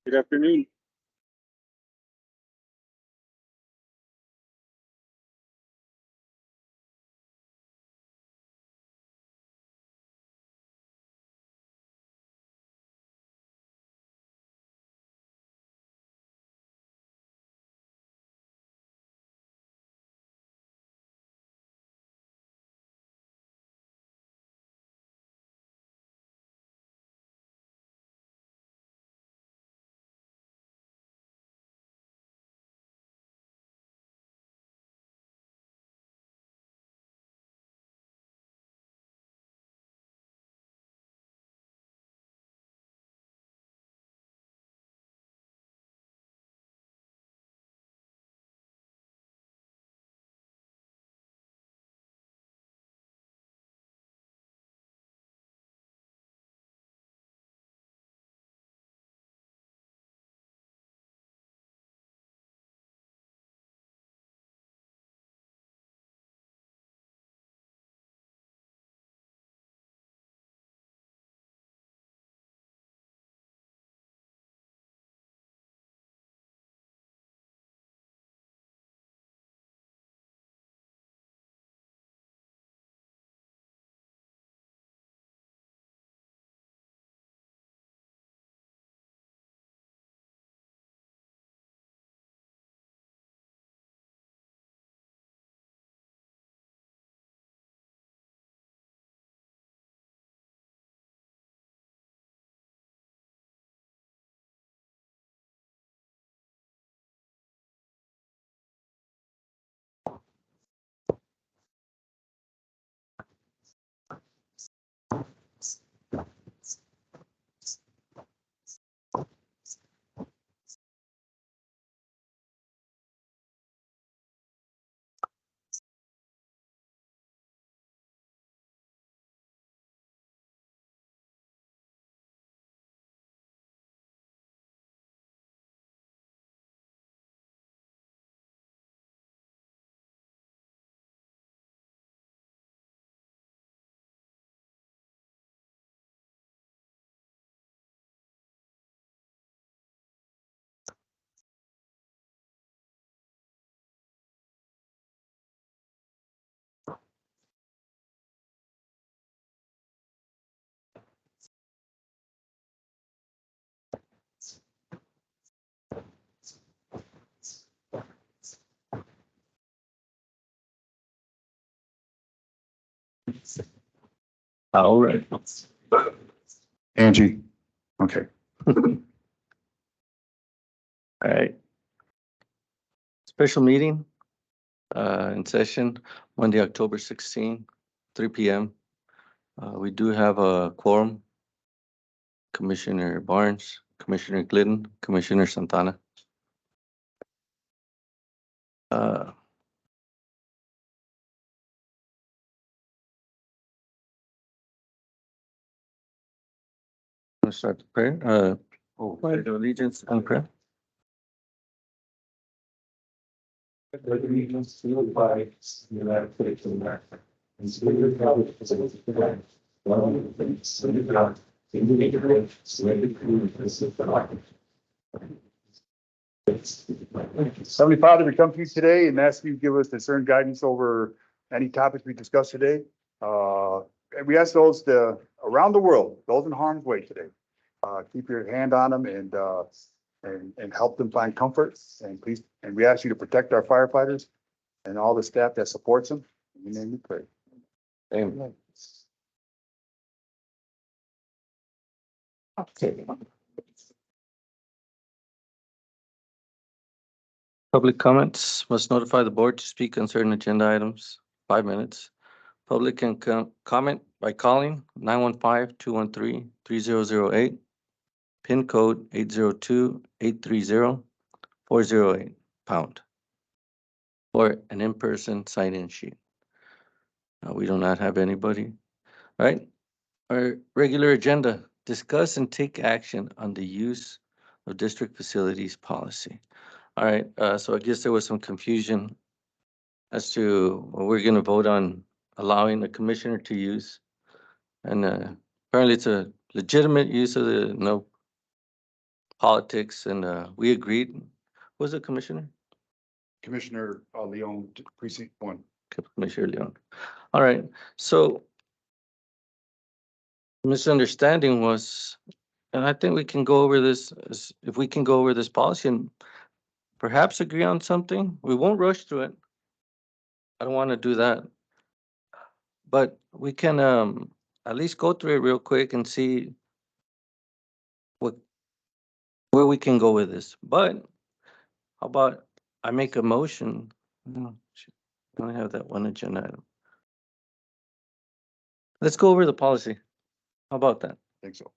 Good afternoon. All right. Angie. Okay. All right. Special meeting in session Monday, October 16, 3 p.m. We do have a quorum. Commissioner Barnes, Commissioner Glidden, Commissioner Santana. Uh, Let's start the prayer. Pledge of allegiance and prayer. Allegiance to the flag of the United States of America, and to the republic for which it stands, one nation under God, indivisible, with liberty and justice for all. Heavenly Father, we come to you today and ask you to give us discerned guidance over any topics we discuss today. And we ask those around the world, those in harm's way today, keep your hand on them and help them find comfort. And please, and we ask you to protect our firefighters and all the staff that supports them. In your name we pray. Amen. Okay. Public comments must notify the board to speak on certain agenda items, 5 minutes. Public can comment by calling 915-213-3008, PIN code 802-830-408, pound, or an in-person sign-in sheet. We do not have anybody. All right. Our regular agenda, discuss and take action on the use of district facilities policy. All right, so I guess there was some confusion as to what we're going to vote on allowing the commissioner to use. And apparently it's a legitimate use of the politics, and we agreed. Was it Commissioner? Commissioner Leon, precinct 1. Commissioner Leon. All right, so misunderstanding was, and I think we can go over this, if we can go over this policy and perhaps agree on something, we won't rush through it. I don't want to do that. But we can at least go through it real quick and see where we can go with this. But how about I make a motion? No, shoot, I only have that one agenda item. Let's go over the policy. How about that? I think so.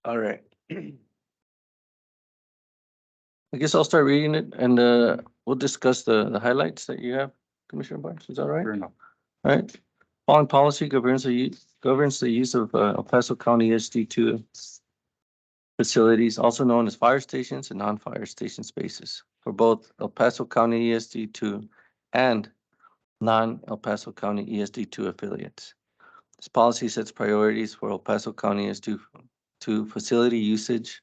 All right. I guess I'll start reading it and we'll discuss the highlights that you have, Commissioner Barnes. Is that all right? Fair enough. All right. Following policy governs the use of El Paso County SD2 facilities, also known as fire stations and non-fire station spaces for both El Paso County ESD2 and non-El Paso County ESD2 affiliates. This policy sets priorities for El Paso County ESD2 facility usage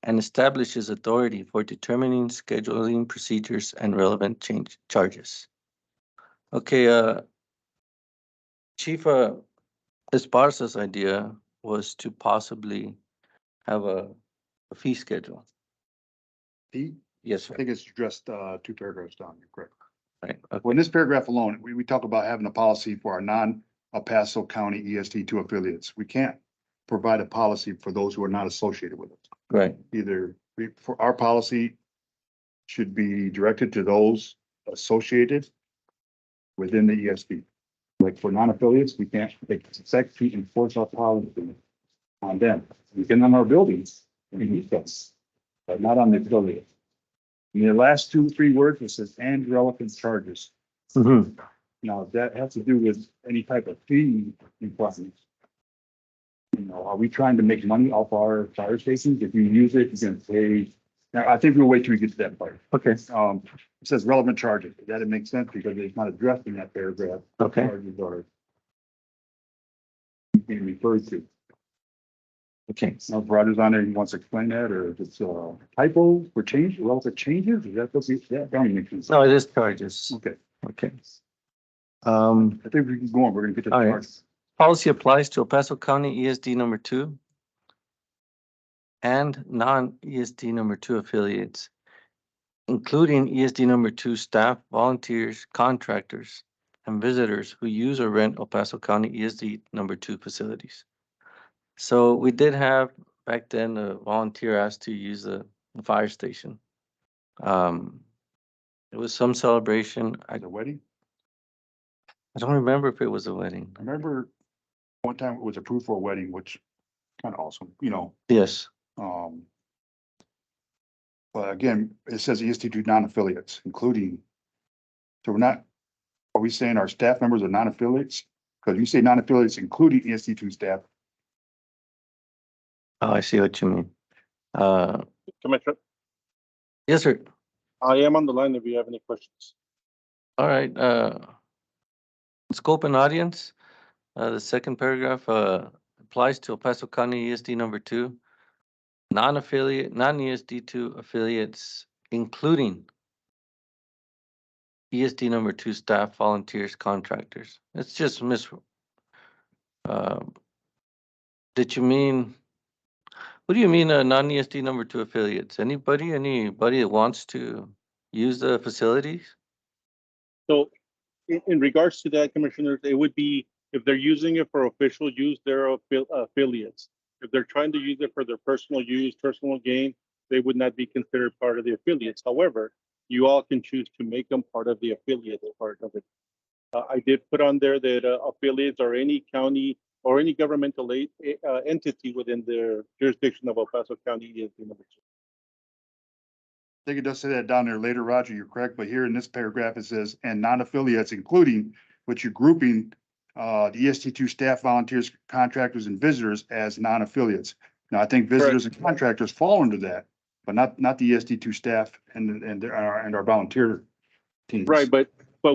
and establishes authority for determining scheduling procedures and relevant charges. Okay, Chief Esparza's idea was to possibly have a fee schedule. P, Yes, I sir. think it's just 2 paragraphs down. You're correct. Right. Okay. Well, in this paragraph alone, we talk about having a policy for our non-El Paso County ESD2 affiliates. We can't provide a policy for those who are not associated with it. Right. Either for our policy should be directed to those associated within the ESD. Like for non-affiliates, we can't expect to enforce our policy on them. We can on our buildings, we need those, but not on the affiliate. In the last 2, 3 words, it says and relevant charges. Mhm. Now, that has to do with any type of fee requirements. You know, are we trying to make money off our fire stations? If you use it, you're gonna pay. Now, I think we'll wait till we get to that part. Okay. It says relevant charges. That it makes sense because it's not addressed in that paragraph. Okay. Charges are being referred to. Okay. Now, if Roger's on there, he wants to explain that, or if it's typo for change, relative changes, is that supposed to be, that don't make sense? No, it is charges. Okay, Okay. I think we can go on. We're gonna get to the All right. charges. Policy applies to El Paso County ESD number 2 and non-ESD number 2 affiliates, including ESD number 2 staff, volunteers, contractors, and visitors who use or rent El Paso County ESD number 2 facilities. So we did have back then a volunteer asked to use the fire station. It was some celebration. I The wedding, don't remember if it was a wedding. I remember one time it was approved for a wedding, which kind of awesome, you know, Yes. but again, it says ESD2 non-affiliates, including, so we're not, are we saying our staff members are non-affiliates? Because you say non-affiliates, including ESD2 staff. Oh, I see what you mean. Commissioner, Yes, sir. I am on the line if you have any questions. All right. Scope and audience. The second paragraph applies to El Paso County ESD number 2, non-affiliate, non-ESD2 affiliates, including ESD number 2 staff, volunteers, contractors. It's just did you mean, what do you mean, non-ESD number 2 affiliates? Anybody that wants to use the facilities? So in regards to that, Commissioners, it would be, if they're using it for official use, they're affiliates. If they're trying to use it for their personal use, personal gain, they would not be considered part of the affiliates. However, you all can choose to make them part of the affiliate part of it. I did put on there that affiliates are any county or any governmental entity within the jurisdiction of El Paso County ESD number 2. I think it does say that down there later, Roger, you're correct, but here in this paragraph, it says, and non-affiliates, including, which you're grouping, the ESD2 staff, volunteers, contractors, and visitors as non-affiliates. Now, I think visitors and contractors fall into that, but not the ESD2 staff and our volunteer teams. Right, but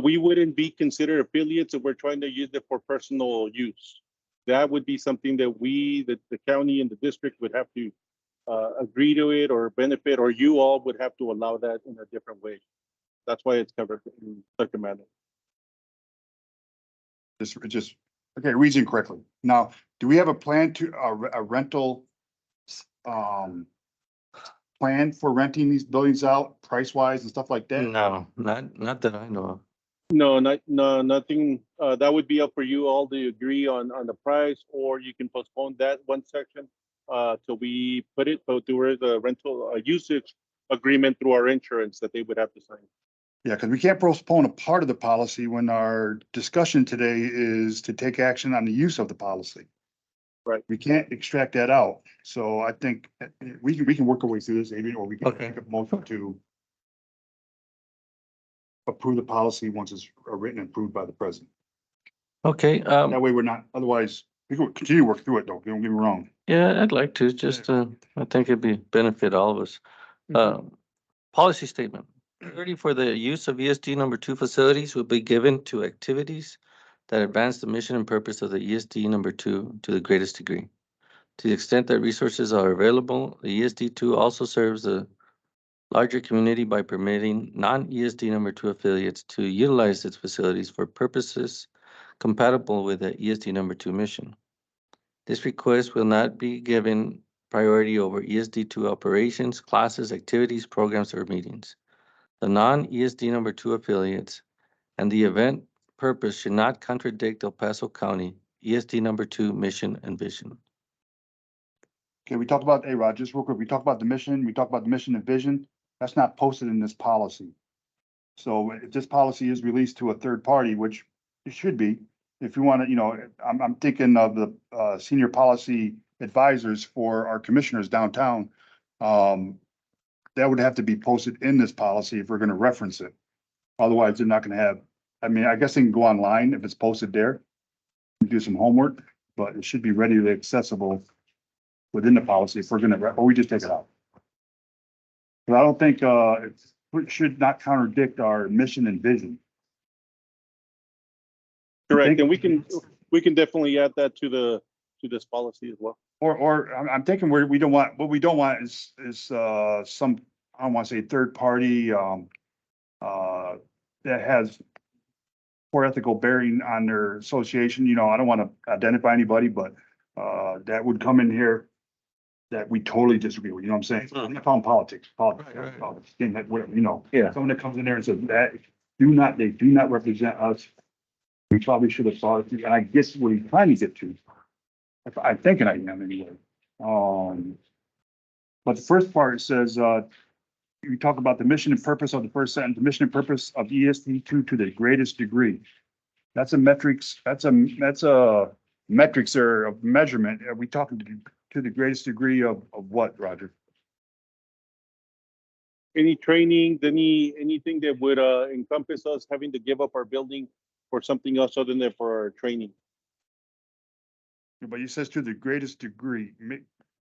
we wouldn't be considered affiliates if we're trying to use it for personal use. that would be something that the county and the district would have to agree to it or benefit, or you all would have to allow that in a different way. That's why it's covered in such a manner. Okay, reason correctly. Now, do we have a plan to, a rental plan for renting these buildings out, price wise and stuff like that? No, not that I know of. No, nothing. That would be up for you all to agree on the price, or you can postpone that one section till we put it, so through the rental usage agreement through our insurance that they would have to sign. Yeah, because we can't postpone a part of the policy when our discussion today is to take action on the use of the policy. Right. We can't extract that out. So I think we can work our way through this, Adrian, or we can Okay. make a motion to approve the policy once it's written and approved by the president. Okay, That way we're not, otherwise, we can continue to work through it though, don't get me wrong. yeah, I'd like to, just, I think it'd be benefit all of us. Policy statement. Priority for the use of ESD number 2 facilities will be given to activities that advance the mission and purpose of the ESD number 2 to the greatest degree. To the extent that resources are available, the ESD 2 also serves the larger community by permitting non-ESD number 2 affiliates to utilize its facilities for purposes compatible with the ESD number 2 mission. This request will not be given priority over ESD 2 operations, classes, activities, programs, or meetings. The non-ESD number 2 affiliates and the event purpose should not contradict El Paso County ESD number 2 mission and vision. Okay, we talked about, hey, Rod, just real quick, we talked about the mission, we talked about the mission and vision. That's not posted in this policy. So if this policy is released to a third party, which it should be, if you want to, I'm thinking of the senior policy advisors for our commissioners downtown. That would have to be posted in this policy if we're going to reference it. Otherwise, they're not going to have, I mean, I guess they can go online if it's posted there, do some homework, but it should be readily accessible within the policy if we're going to, or we just take it out. But I don't think it should not contradict our mission and vision. Correct, and we can definitely add that to this policy as well. Or I'm thinking what we don't want is some, I don't want to say third party, that has poor ethical bearing on their association. I don't want to identify anybody, but, that would come in here that we totally disagree with, you know what I'm saying? I'm not calling politics, Right. whatever, Yeah. someone that comes in there and says that they do not represent us. We probably should have thought it through, and I guess what he's trying to get to. I'm thinking I am anyway. But the first part says, we talk about the mission and purpose of the first sentence, the mission and purpose of ESD 2 to the greatest degree. That's a metrics, that's a metrics or of measurement. Are we talking to the greatest degree of what, Roger? Any training, anything that would encompass us having to give up our building for something else other than for our training. But he says to the greatest degree. I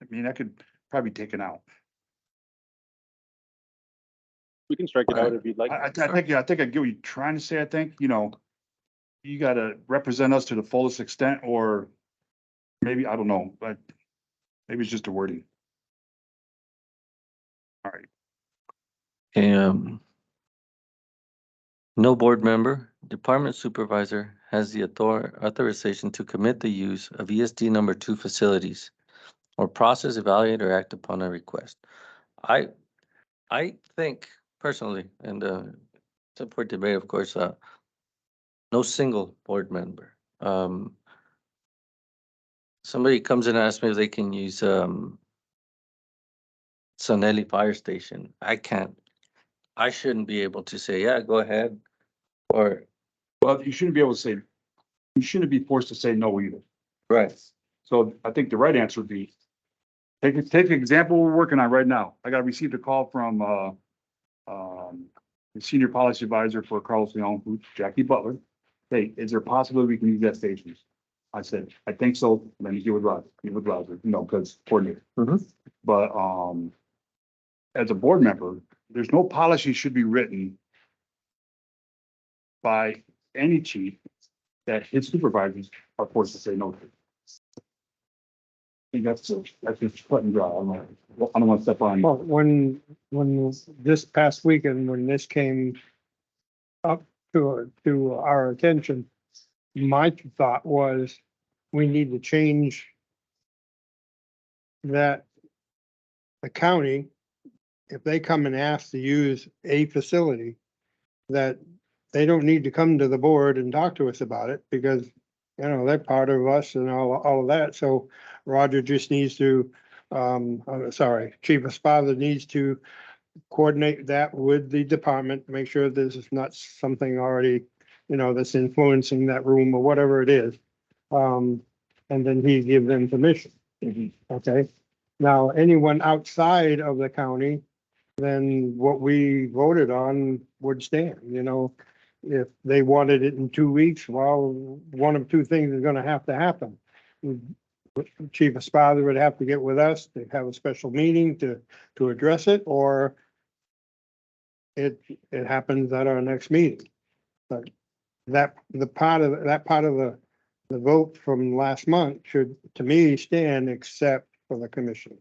mean, that could probably be taken out. We can strike it out if you'd like. I think I get what you're trying to say. I think, you gotta represent us to the fullest extent, or maybe, I don't know, but maybe it's just a wording. All right. Okay, no board member, department supervisor has the authorization to commit the use of ESD number 2 facilities or process, evaluate, or act upon a request. I think personally, and support debate, of course, no single board member. Somebody comes in and asks me if they can use Sonelli Fire Station. I shouldn't be able to say, yeah, go ahead. Or, Well, you shouldn't be able to say, you shouldn't be forced to say no either. right, So I think the right answer would be, take an example we're working on right now. I got received a call from, the senior policy advisor for Carlos Leon, Jackie Butler. Hey, is there a possibility we can use that station? I said, I think so. Let me get with Roger, because coordinator. But, as a board member, there's no policy should be written by any chief that his supervisors are forced to say no to. think that's just cut and dry. I don't want to step on. Well, when this past weekend, when this came up to our attention, my thought was we need to change that the county, if they come and ask to use a facility, that they don't need to come to the board and talk to us about it because, you know, they're part of us and all of that. So Roger just needs to, Chief Espada needs to coordinate that with the department, make sure this is not something already, you know, that's influencing that room or whatever it is. And then he give them permission. Okay? Now, anyone outside of the county, then what we voted on would stand, you know? If they wanted it in 2 weeks, well, one of two things is gonna have to happen. Chief Espada would have to get with us to have a special meeting to address it, or it happens at our next meeting. But that part of the vote from last month should, to me, stand except for the commission.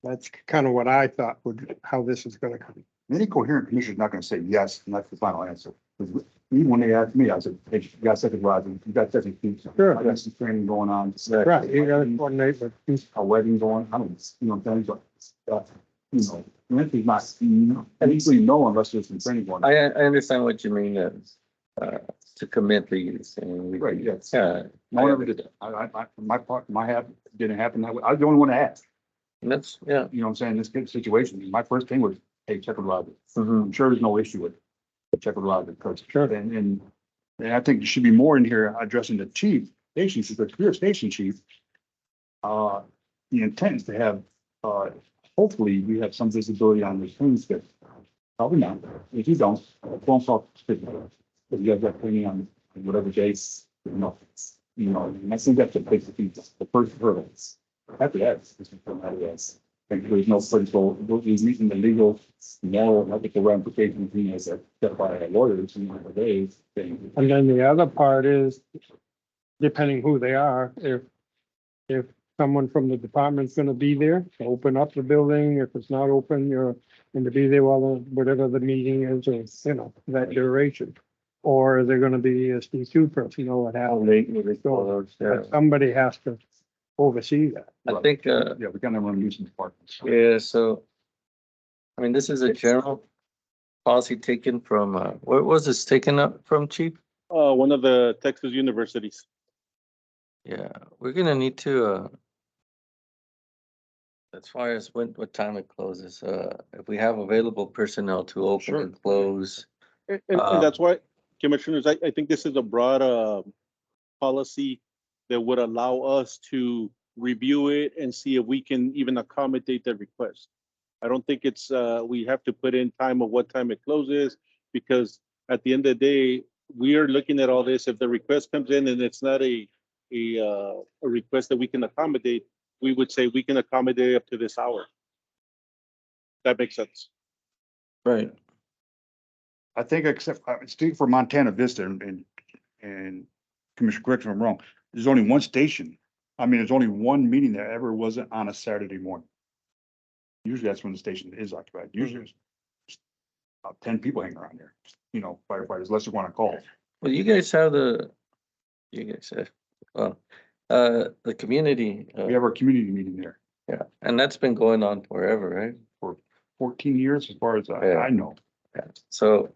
That's kind of what I thought how this is gonna come. Any coherent commissioner is not gonna say yes, and that's the final answer. 'Cause even when they asked me, I said, hey, you got second Roger, you got second Keith. Sure. I got some training going on. Right, you gotta coordinate with these. A wedding going, I don't, you know, what I'm saying, but, you know, Lindsay's not, you know, and usually no unless there's some training going on. I understand what you mean, to commit these and. Right, yes. Yeah. No one ever did that. My part, didn't happen that way. I was the only one to ask. And that's, yeah. You know what I'm saying? This kind of situation, my first thing was, hey, check with Roger. Mhm. I'm sure there's no issue with it. But check with Roger, because, Sure. and I think there should be more in here addressing the chief, station chief, because if you're a station chief, the intent is to have, hopefully we have some visibility on the things that, probably not. If you don't, phone call, if you have that training on whatever days, and I think that's the first hurdle. After that, and there's no principle, he's meeting the legal, moral, and ethical ramifications, he has set by lawyers in the days thing. And then the other part is, depending who they are, if someone from the department's gonna be there, to open up the building, if it's not open, you're going to be there while whatever the meeting is, or, you know, that duration. Or they're gonna be a C2 person, you know what How happens. late will they close? Yeah. But somebody has to oversee that. I think, Yeah, we kind of want to use some departments. yeah, so, I mean, this is a general policy taken from, where was this taken up from, chief? One of the Texas universities. Yeah, we're gonna need to, as far as what time it closes, if we have available personnel to open Sure. and close. And that's why, commissioners, I think this is a broad, policy that would allow us to review it and see if we can even accommodate the request. I don't think it's, we have to put in time of what time it closes, because at the end of the day, we are looking at all this. If the request comes in and it's not a request that we can accommodate, we would say we can accommodate up to this hour. That makes sense. Right. I think except, speaking for Montana Vista and Commissioner, correct me if I'm wrong, there's only one station. I mean, there's only one meeting that ever wasn't on a Saturday morning. Usually that's when the station is occupied. Usually there's about 10 people hanging around there, you know, firefighters, unless you want to call. Well, you guys have the community, We have our community meeting there yeah, and that's been going on forever, right? for 14 years, as far as Yeah. I know. Yeah. So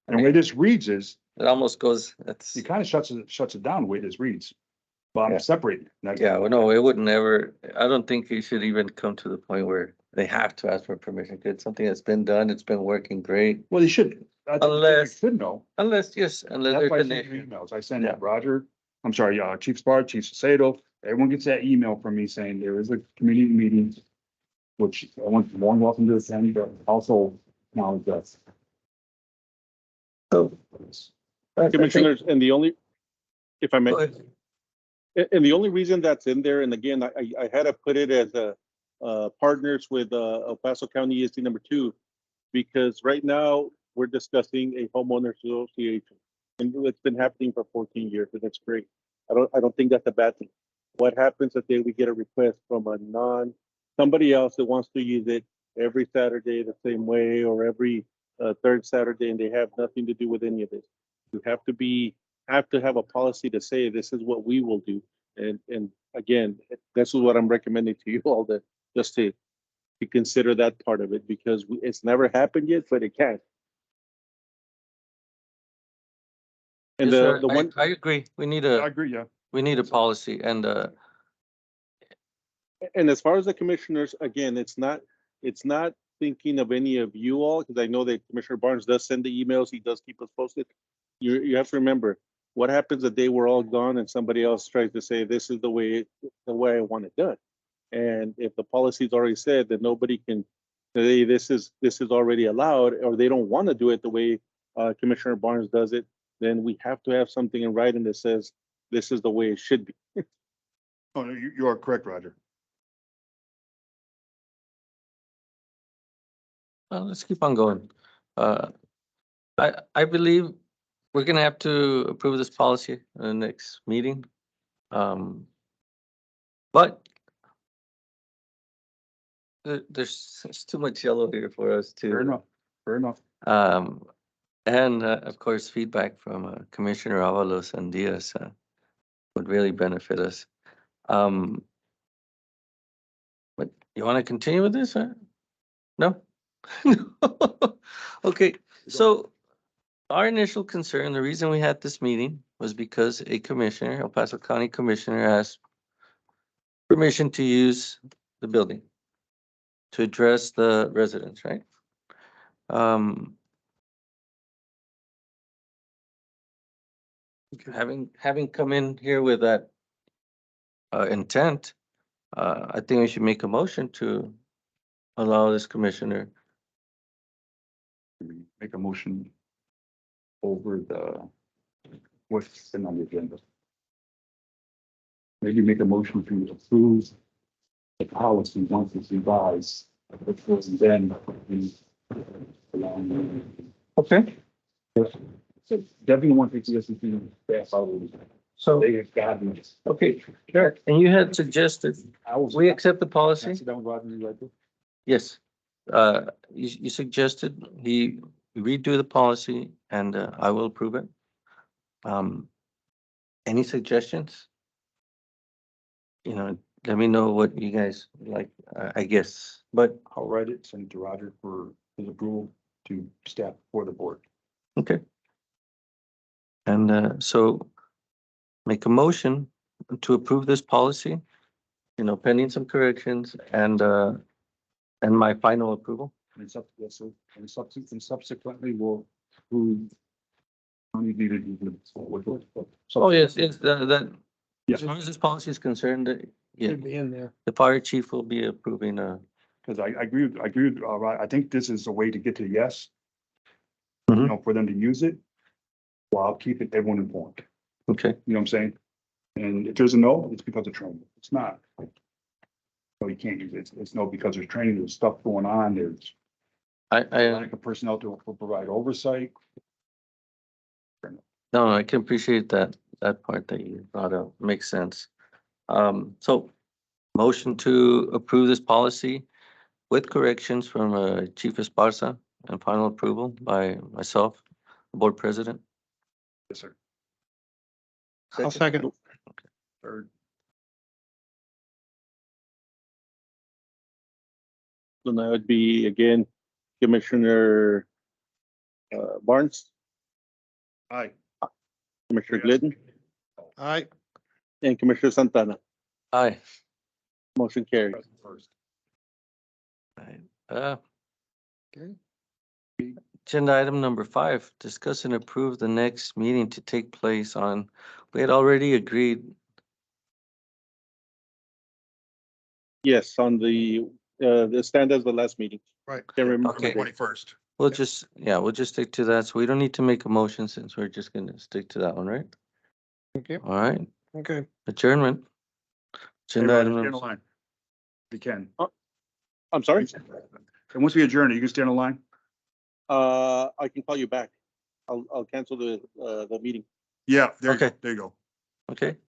And the way this reads is, it almost goes, that's, it kind of shuts it down the way this reads. But Yeah. I'm separating. yeah, well, no, it would never, I don't think it should even come to the point where they have to ask for permission. It's something that's been done, it's been working great, Well, they shouldn't. I think they Unless- should know. unless That's there's why I an send you issue. emails. I send Yeah. Roger, I'm sorry, Chief Spar, Chief Sato, everyone gets that email from me saying there is a community meeting, which I want more than welcome to attend, but also now that's. So. I think- Commissioners, and the only, if I may. Go ahead. And the only reason that's in there, and again, I had to put it as partners with El Paso County ESD #2, because right now we're discussing a homeowners association, and it's been happening for 14 years, and that's great. I don't think that's a bad thing. what happens if we get a request from somebody else that wants to use it every Saturday the same way, or every third Saturday, and they have nothing to do with any of this? You have to have a policy to say this is what we will do. And again, this is what I'm recommending to you all, that just to consider that part of it, because it's never happened yet, but it can. And Yes, sir. the one, I agree. We need I a, agree, yeah. we need a policy and, and as far as the commissioners, again, it's not thinking of any of you all, because I know that Commissioner Barnes does send the emails, he does keep us posted. You have to remember, what happens the day we're all gone and somebody else tries to say, this is the way I want it done. And if the policy's already said that nobody can say this is already allowed, or they don't want to do it the way Commissioner Barnes does it, then we have to have something in writing that says this is the way it should be. Oh, no, you are correct, Roger. well, let's keep on going. I believe we're gonna have to approve this policy in the next meeting. But there's too much yellow here for us to. Fair enough, fair enough. And of course, feedback from Commissioner Avalos and Diaz would really benefit us. But you want to continue with this? No? Okay, so our initial concern, the reason we had this meeting was because a commissioner, El Paso County Commissioner, asked permission to use the building to address the residents, right? Having come in here with that intent, I think we should make a motion to allow this commissioner. We make a motion over what's been on the agenda. Maybe make a motion to approve the policy once it's revised, which was then be along. Okay. So definitely want to see us to pass out. So, They have gotten. okay, sure. And you had suggested, we accept the policy? Sit down, Roger, you right there? Yes. You suggested he redo the policy and I will approve it. Any suggestions? You know, let me know what you guys like, I guess, but, I'll write it, send it to Roger for his approval to staff for the board. okay. And so make a motion to approve this policy, you know, pending some corrections and my final approval. And subsequently we'll approve. Only needed to do it. Oh, yes, that, Yeah. as far as this policy is concerned, yeah, Should be in there. the fire chief will be approving, Because I agree, I think this is a way to get to yes. Mhm. You know, for them to use it, while keeping everyone informed, okay, you know what I'm saying? And if there's a no, it's because of training, it's not. So you can't use it, it's no, because there's training, there's stuff going on, there's I, lack of personnel to provide oversight. no, I can appreciate that part that you brought up, makes sense. So motion to approve this policy with corrections from Chief Esparza and final approval by myself, board president. Yes, sir. I'll second. Third. So that would be again, Commissioner Barnes, Aye. Commissioner Yes. Glidden, All right, and Commissioner Santana. Aye. Motion carries. First. Right. Okay. Agenda item number 5, discuss and approve the next meeting to take place on, we had already agreed. Yes, on the stand as the last meeting. right. Can't remember Okay. the date. 21st. We'll just, yeah, we'll just stick to that. So we don't need to make a motion since we're just gonna stick to that one, right? Okay, All right, okay. adjournment. Agenda item Stay on the number, line. If you can. I'm sorry, And once we adjourn, you can stay on the line? I can call you back. I'll cancel the meeting. Yeah, there you go, Okay. there you go. okay,